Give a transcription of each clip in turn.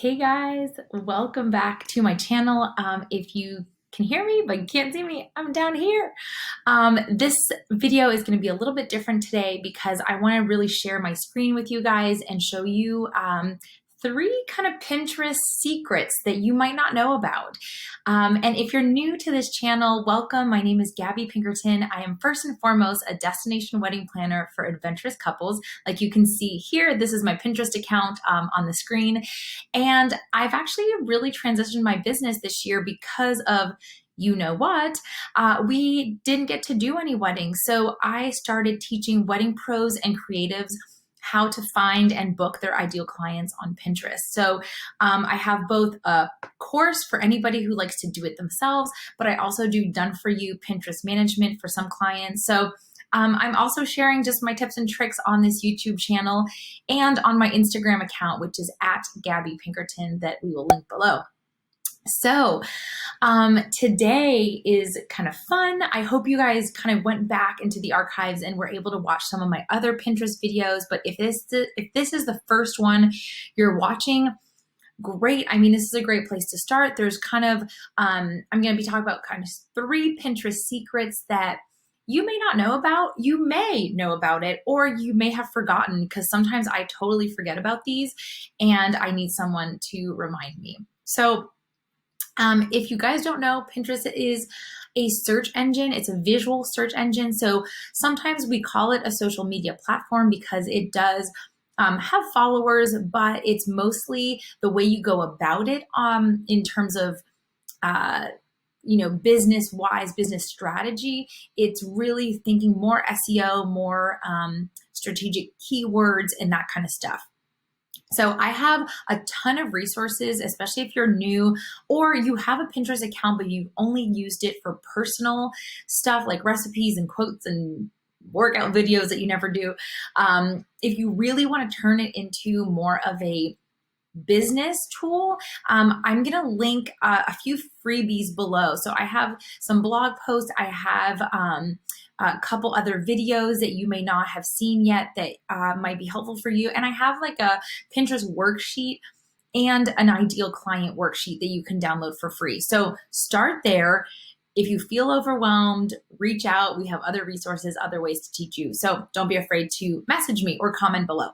Hey guys, welcome back to my channel. If you can hear me but you can't see me, I'm down here. This video is going to be a little bit different today because I want to really share my screen with you guys and show you three kind of Pinterest secrets that you might not know about. And if you're new to this channel, welcome. My name is Gabby Pinkerton. I am first and foremost a destination wedding planner for adventurous couples. Like you can see here, this is my Pinterest account on the screen. And I've actually really transitioned my business this year because of you know what, we didn't get to do any weddings. So I started teaching wedding pros and creatives how to find and book their ideal clients on Pinterest. So I have both a course for anybody who likes to do it themselves, but I also do done for you Pinterest management for some clients. So I'm also sharing just my tips and tricks on this YouTube channel and on my Instagram account, which is at Gabby Pinkerton, that we will link below. So today is kind of fun. I hope you guys kind of went back into the archives and were able to watch some of my other Pinterest videos. But if this is the first one you're watching, great. I mean, this is a great place to start. There's kind of, I'm going to be talking about kind of three Pinterest secrets that you may not know about. You may know about it, or you may have forgotten, because sometimes I totally forget about these and I need someone to remind me. So if you guys don't know, Pinterest is a search engine. It's a visual search engine. So sometimes we call it a social media platform because it does have followers, but it's mostly the way you go about it in terms of business-wise, business strategy. It's really thinking more SEO, more strategic keywords and that kind of stuff. So I have a ton of resources, especially if you're new or you have a Pinterest account, but you've only used it for personal stuff like recipes and quotes and workout videos that you never do. If you really want to turn it into more of a business tool, I'm going to link a few freebies below. So I have some blog posts. I have a couple other videos that you may not have seen yet that might be helpful for you. And I have like a Pinterest worksheet and an ideal client worksheet that you can download for free. So start there. If you feel overwhelmed, reach out. We have other resources, other ways to teach you. So don't be afraid to message me or comment below.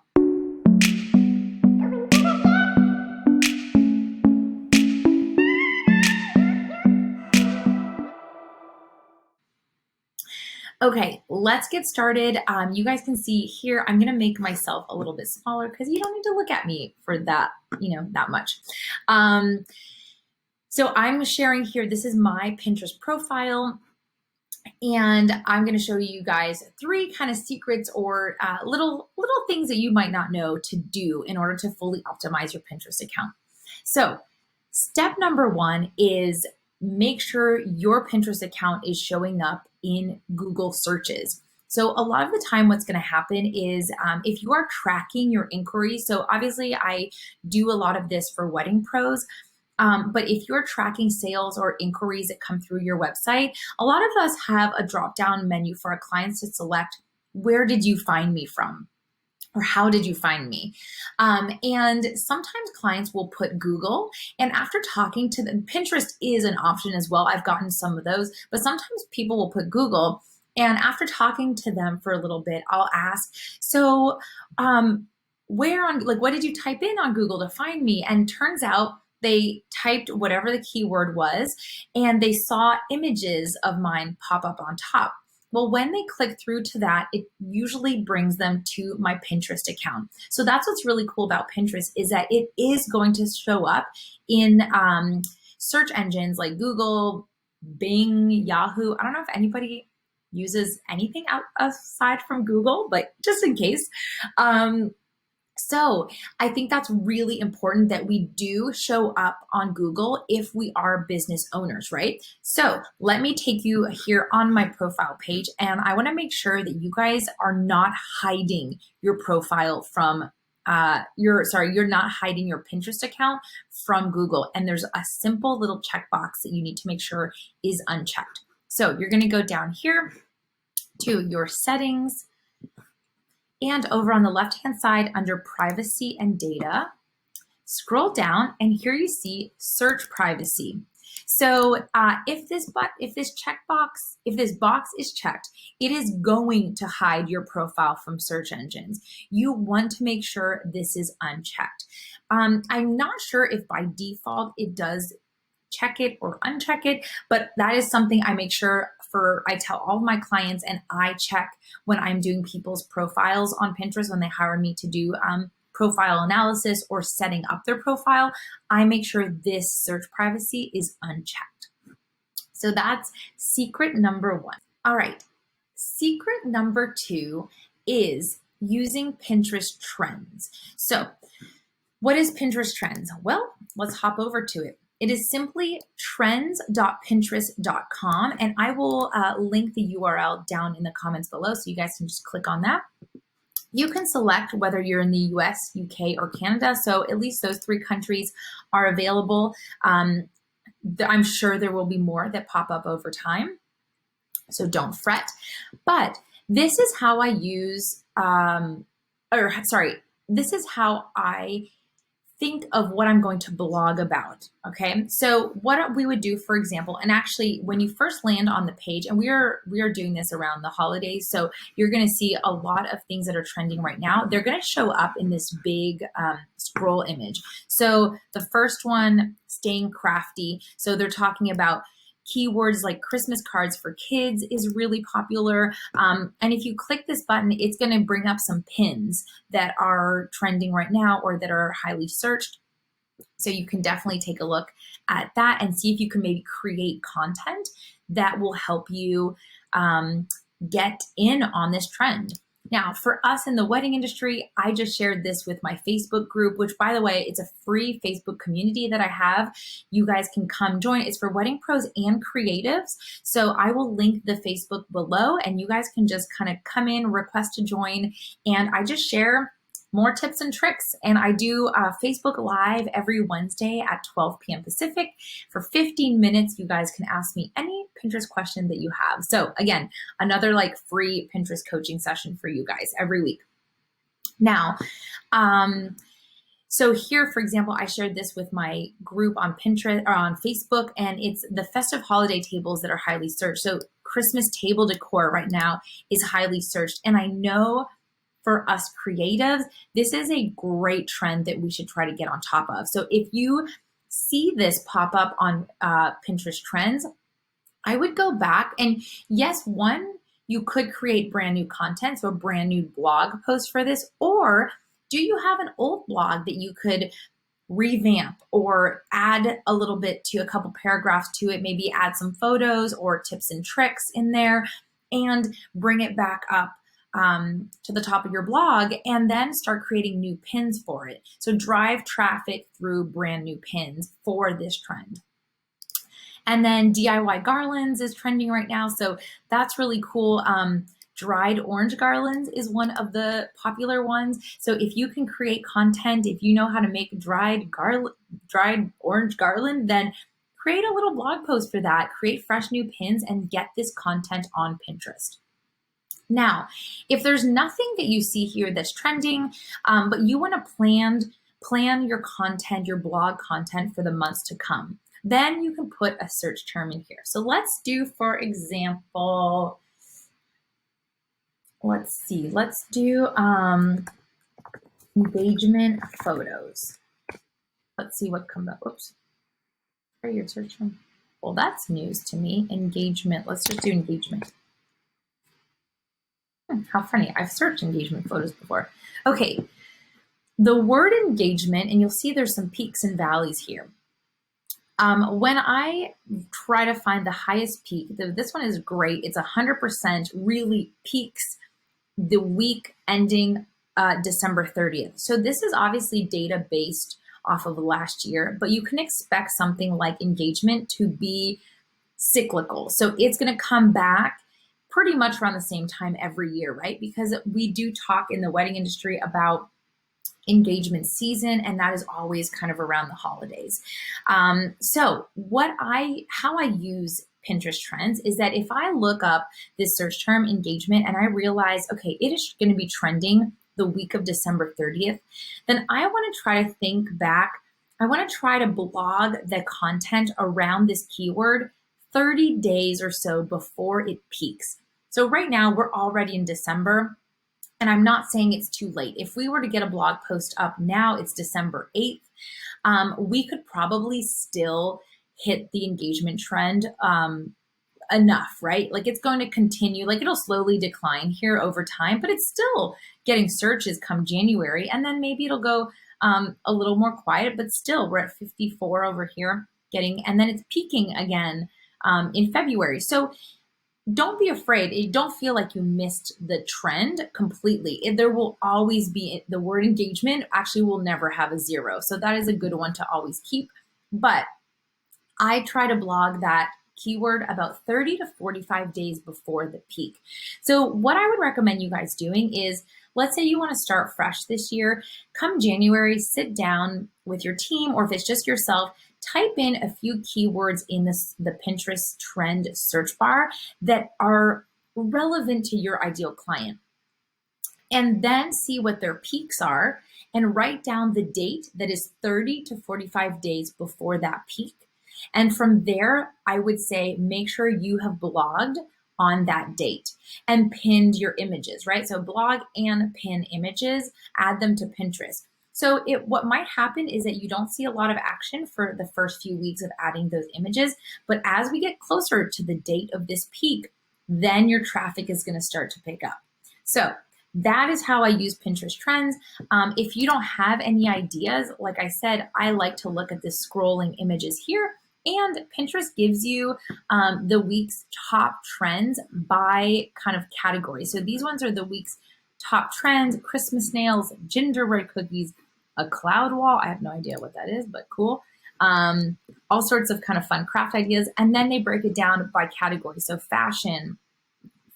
Okay, let's get started. You guys can see here, I'm gonna make myself a little bit smaller because you don't need to look at me for that, that much. So I'm sharing here, this is my Pinterest profile, and I'm gonna show you guys three kind of secrets or little things that you might not know to do in order to fully optimize your Pinterest account. So step number one is make sure your Pinterest account is showing up in Google searches. So a lot of the time what's going to happen is if you are tracking your inquiries, so obviously I do a lot of this for wedding pros, but if you're tracking sales or inquiries that come through your website, a lot of us have a drop-down menu for our clients to select, where did you find me from? Or how did you find me? And sometimes clients will put Google, and after talking to them, Pinterest is an option as well. I've gotten some of those, but sometimes people will put Google, and after talking to them for a little bit, I'll ask, so what did you type in on Google to find me? And turns out they typed whatever the keyword was, and they saw images of mine pop up on top. Well, when they click through to that, it usually brings them to my Pinterest account. So that's what's really cool about Pinterest, is that it is going to show up in search engines like Google, Bing, Yahoo. I don't know if anybody uses anything aside from Google, but just in case. So I think that's really important that we do show up on Google if we are business owners, right? So let me take you here on my profile page, and I want to make sure that you guys are not hiding your profile from you're not hiding your Pinterest account from Google. And there's a simple little checkbox that you need to make sure is unchecked. So you're going to go down here to your settings. And over on the left-hand side under privacy and data, Scroll down and here you see search privacy. So if this box is checked, it is going to hide your profile from search engines. You want to make sure this is unchecked. I'm not sure if by default it does check it or uncheck it, but that is something I make sure I tell all of my clients, and I check when I'm doing people's profiles on Pinterest when they hire me to do profile analysis or setting up their profile. I make sure this search privacy is unchecked. So that's secret number one. All right, secret number two is using Pinterest trends. So what is Pinterest trends? Well, let's hop over to it. It is simply trends.pinterest.com, and I will link the URL down in the comments below so you guys can just click on that. You can select whether you're in the US, UK, or Canada, so at least those 3 countries are available. I'm sure there will be more that pop up over time, so don't fret. But this is how I use, this is how I think of what I'm going to blog about, okay? So what we would do, for example, and actually when you first land on the page, and we are doing this around the holidays, so you're gonna see a lot of things that are trending right now. They're gonna show up in this big scroll image. So the first one, staying crafty. So they're talking about keywords like Christmas cards for kids is really popular. And if you click this button, it's going to bring up some pins that are trending right now or that are highly searched. So you can definitely take a look at that and see if you can maybe create content that will help you get in on this trend. Now, for us in the wedding industry, I just shared this with my Facebook group, which, by the way, it's a free Facebook community that I have. You guys can come join. It's for wedding pros and creatives. So I will link the Facebook below, and you guys can just kind of come in, request to join, and I just share more tips and tricks. And I do Facebook Live every Wednesday at 12 p.m. Pacific. For 15 minutes, you guys can ask me any Pinterest question that you have. So again, another like free Pinterest coaching session for you guys every week. Now, so here, for example, I shared this with my group on Pinterest or on Facebook, and it's the festive holiday tables that are highly searched. So Christmas table decor right now is highly searched. And I know for us creatives, this is a great trend that we should try to get on top of. So if you see this pop up on Pinterest trends, I would go back and yes, one, you could create brand new content, so a brand new blog post for this, or do you have an old blog that you could revamp or add a little bit to a couple paragraphs to it, maybe add some photos or tips and tricks in there and bring it back up to the top of your blog and then start creating new pins for it. So drive traffic through brand new pins for this trend. And then DIY garlands is trending right now. So that's really cool. Dried orange garlands is one of the popular ones. So if you can create content, if you know how to make dried orange garland, then create a little blog post for that, create fresh new pins and get this content on Pinterest. Now, if there's nothing that you see here that's trending, but you want to plan your content, your blog content for the months to come, then you can put a search term in here. So let's do, for example, let's do engagement photos. Let's see what comes up. Oops. Are your search term? Well, that's news to me. Engagement. Let's just do engagement. How funny. I've searched engagement photos before. Okay. The word engagement, and you'll see there's some peaks and valleys here. When I try to find the highest peak, this one is great. It's 100% really peaks the week ending December 30th. So this is obviously data based off of last year, but you can expect something like engagement to be cyclical. So it's going to come back pretty much around the same time every year, right? Because we do talk in the wedding industry about engagement season, and that is always kind of around the holidays. So how I use Pinterest trends is that if I look up this search term engagement and I realize, okay, it is going to be trending the week of December 30th, then I want to try to think back. I want to try to blog the content around this keyword 30 days or so before it peaks. So right now we're already in December, and I'm not saying it's too late. If we were to get a blog post up now, it's December 8th, we could probably still hit the engagement trend enough, right? Like it's going to continue, like it'll slowly decline here over time, but it's still getting searches come January. And then maybe it'll go a little more quiet, but still we're at 54 over here and then it's peaking again in February. So don't be afraid. Don't feel like you missed the trend completely. There will always be, the word engagement actually will never have a zero. So that is a good one to always keep. But I try to blog that keyword about 30 to 45 days before the peak. So what I would recommend you guys doing is, let's say you want to start fresh this year, come January, sit down with your team, or if it's just yourself, type in a few keywords in the Pinterest trend search bar that are relevant to your ideal client. And then see what their peaks are and write down the date that is 30 to 45 days before that peak. And from there, I would say, make sure you have blogged on that date and pinned your images, right? So blog and pin images, add them to Pinterest. So what might happen is that you don't see a lot of action for the first few weeks of adding those images, but as we get closer to the date of this peak, then your traffic is going to start to pick up. So that is how I use Pinterest trends. If you don't have any ideas, like I said, I like to look at the scrolling images here, and Pinterest gives you the week's top trends by kind of category. So these ones are the week's top trends: Christmas nails, gingerbread cookies, a cloud wall. I have no idea what that is, but cool. All sorts of kind of fun craft ideas. And then they break it down by category. So fashion,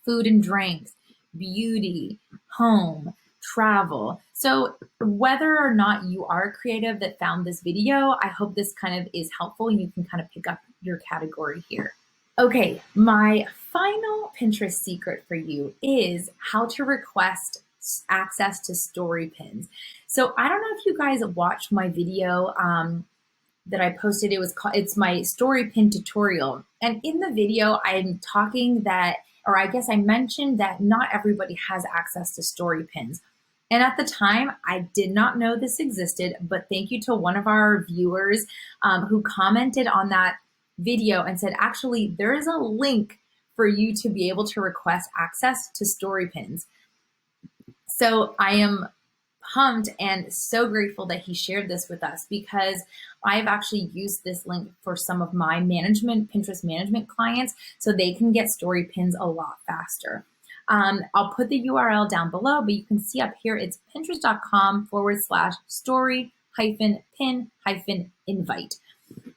food and drinks, beauty, home, travel. So whether or not you are a creative that found this video, I hope this kind of is helpful and you can kind of pick up your category here. Okay, my final Pinterest secret for you is how to request access to story pins. So I don't know if you guys watched my video that I posted. It's my story pin tutorial. And in the video, I'm talking that, or I guess I mentioned that not everybody has access to story pins. And at the time, I did not know this existed, but thank you to one of our viewers who commented on that video and said, actually, there is a link for you to be able to request access to story pins. So I am pumped and so grateful that he shared this with us, because I've actually used this link for some of my Pinterest management clients so they can get story pins a lot faster. I'll put the URL down below, but you can see up here, it's pinterest.com/story-pin-invite.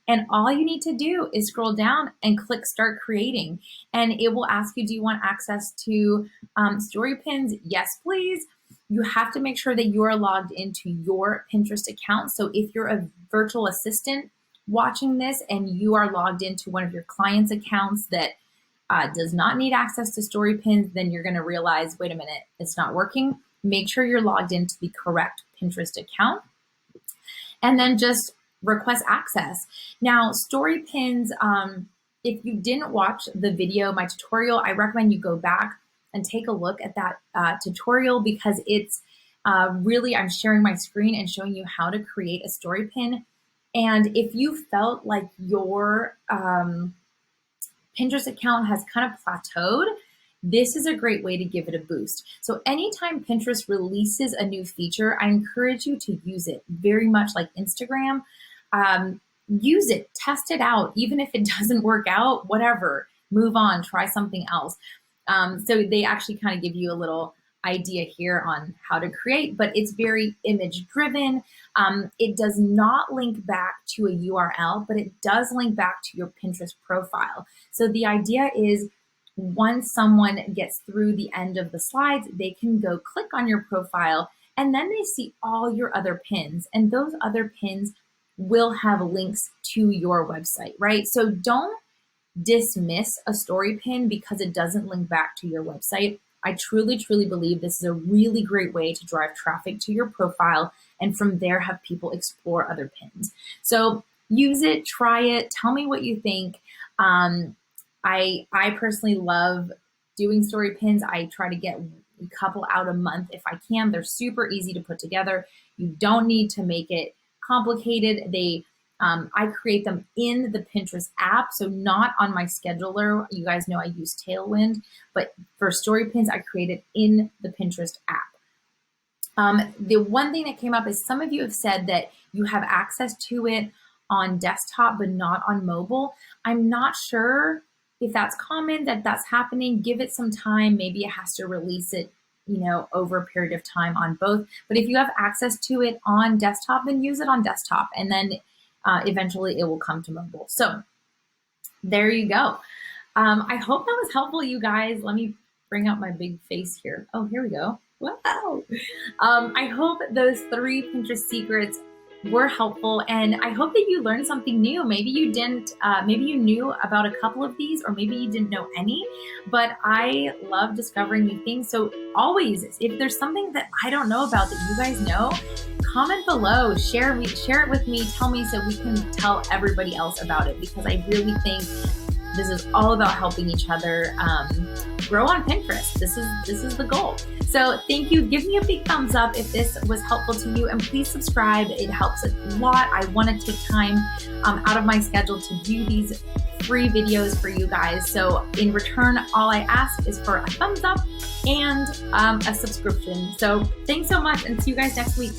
And all you need to do is scroll down and click start creating. And it will ask you, do you want access to story pins? Yes, please. You have to make sure that you are logged into your Pinterest account. So if you're a virtual assistant watching this and you are logged into one of your clients' accounts that does not need access to story pins, then you're going to realize, wait a minute, it's not working. Make sure you're logged into the correct Pinterest account, and then just request access. Now, story pins, if you didn't watch the video, my tutorial, I recommend you go back and take a look at that tutorial, because it's really, I'm sharing my screen and showing you how to create a story pin. And if you felt like your Pinterest account has kind of plateaued, this is a great way to give it a boost. So anytime Pinterest releases a new feature, I encourage you to use it, very much like Instagram. Use it, test it out. Even if it doesn't work out, whatever, move on, try something else. So they actually kind of give you a little idea here on how to create, but it's very image driven. It does not link back to a URL, but it does link back to your Pinterest profile. So the idea is, once someone gets through the end of the slides, they can go click on your profile and then they see all your other pins, and those other pins will have links to your website, right? So don't dismiss a story pin because it doesn't link back to your website. I truly, truly believe this is a really great way to drive traffic to your profile and from there have people explore other pins. So use it, try it, tell me what you think. I personally love doing story pins. I try to get a couple out a month if I can. They're super easy to put together. You don't need to make it complicated. I create them in the Pinterest app, so not on my scheduler. You guys know I use Tailwind, but for story pins, I create it in the Pinterest app. The one thing that came up is some of you have said that you have access to it on desktop, but not on mobile. I'm not sure if that's common, that's happening. Give it some time. Maybe it has to release it, over a period of time on both. But if you have access to it on desktop, then use it on desktop. And then eventually it will come to mobile. So there you go. I hope that was helpful, you guys. Let me bring up my big face here. Oh, here we go. Wow. I hope those 3 Pinterest secrets were helpful, and I hope that you learned something new. Maybe you didn't, maybe you knew about a couple of these, or maybe you didn't know any, but I love discovering new things. So always, if there's something that I don't know about that you guys know, comment below, share it with me, tell me so we can tell everybody else about it, because I really think this is all about helping each other grow on Pinterest. This is the goal. So thank you. Give me a big thumbs up if this was helpful to you, and please subscribe. It helps a lot. I want to take time out of my schedule to do these free videos for you guys. So in return, all I ask is for a thumbs up and a subscription. So thanks so much, and see you guys next week.